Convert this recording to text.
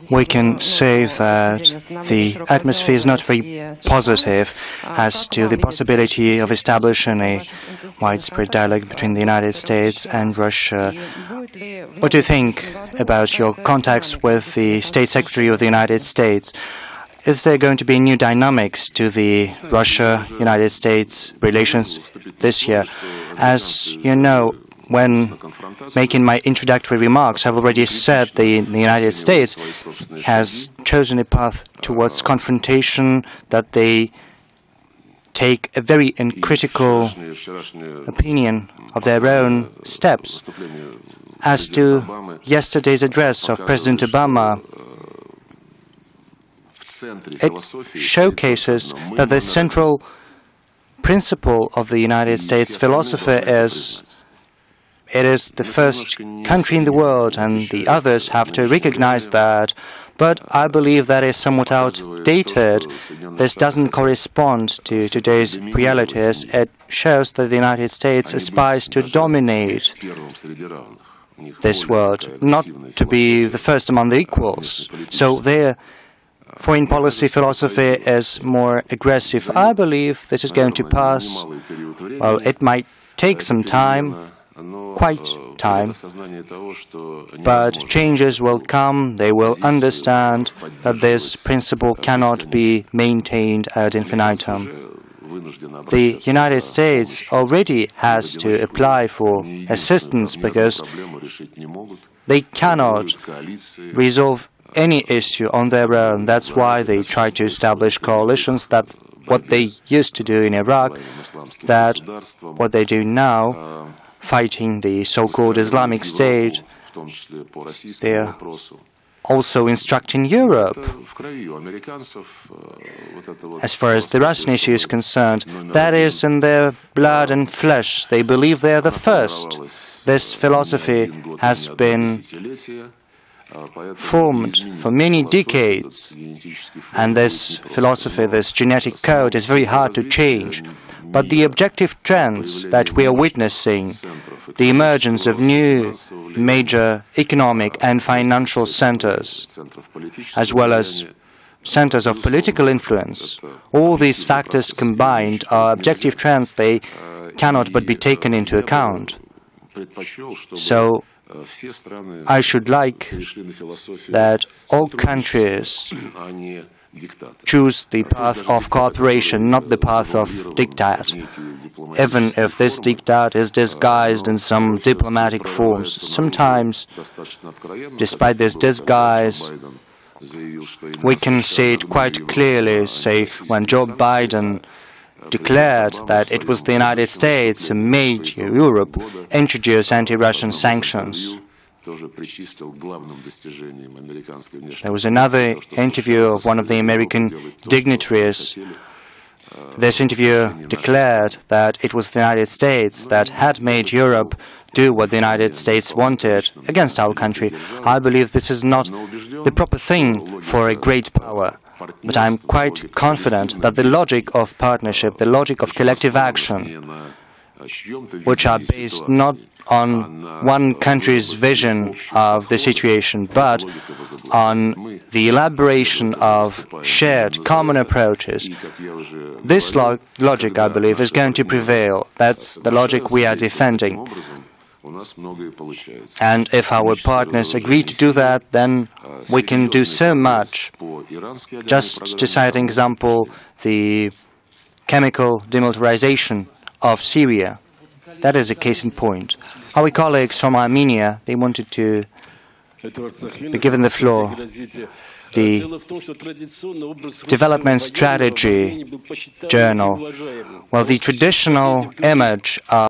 we can say that the atmosphere is not very positive as to the possibility of establishing a widespread dialogue between the United States and Russia. What do you think about your contacts with the State Secretary of the United States? Is there going to be new dynamics to the Russia-United States relations this year? As you know, when making my introductory remarks, I've already said the United States has chosen a path towards confrontation, that they take a very critical opinion of their own steps. As to yesterday's address of President Obama, it showcases that the central principle of the United States philosophy is it is the first country in the world and the others have to recognize that. But I believe that is somewhat outdated. This doesn't correspond to today's realities. It shows that the United States aspires to dominate this world, not to be the first among the equals. So their foreign policy philosophy is more aggressive. I believe this is going to pass. Well, it might take some time, quite time, but changes will come. They will understand that this principle cannot be maintained ad infinitum. The United States already has to apply for assistance because they cannot resolve any issue on their own. That's why they try to establish coalitions. That what they used to do in Iraq, that what they do now, fighting the so-called Islamic State. They are also instructing Europe. As far as the Russian issue is concerned, that is in their blood and flesh. They believe they are the first. This philosophy has been formed for many decades, and this philosophy, this genetic code, is very hard to change. But the objective trends that we are witnessing, the emergence of new major economic and financial centers, as well as centers of political influence, all these factors combined are objective trends. They cannot but be taken into account. So I should like that all countries choose the path of cooperation, not the path of diktat, even if this diktat is disguised in some diplomatic forms. Sometimes, despite this disguise, we can see it quite clearly, say, when Joe Biden declared that it was the United States who made Europe introduce anti-Russian sanctions. There was another interview of one of the American dignitaries. This interviewer declared that it was the United States that had made Europe do what the United States wanted against our country. I believe this is not the proper thing for a great power. But I'm quite confident that the logic of partnership, the logic of collective action, which are based not on one country's vision of the situation, but on the elaboration of shared, common approaches. This logic, I believe, is going to prevail. That's the logic we are defending. And if our partners agree to do that, then we can do so much. Just to cite an example, the chemical demilitarization of Syria. That is a case in point. Our colleagues from Armenia, they wanted to be given the floor. The Development Strategy Journal. Well, the traditional image of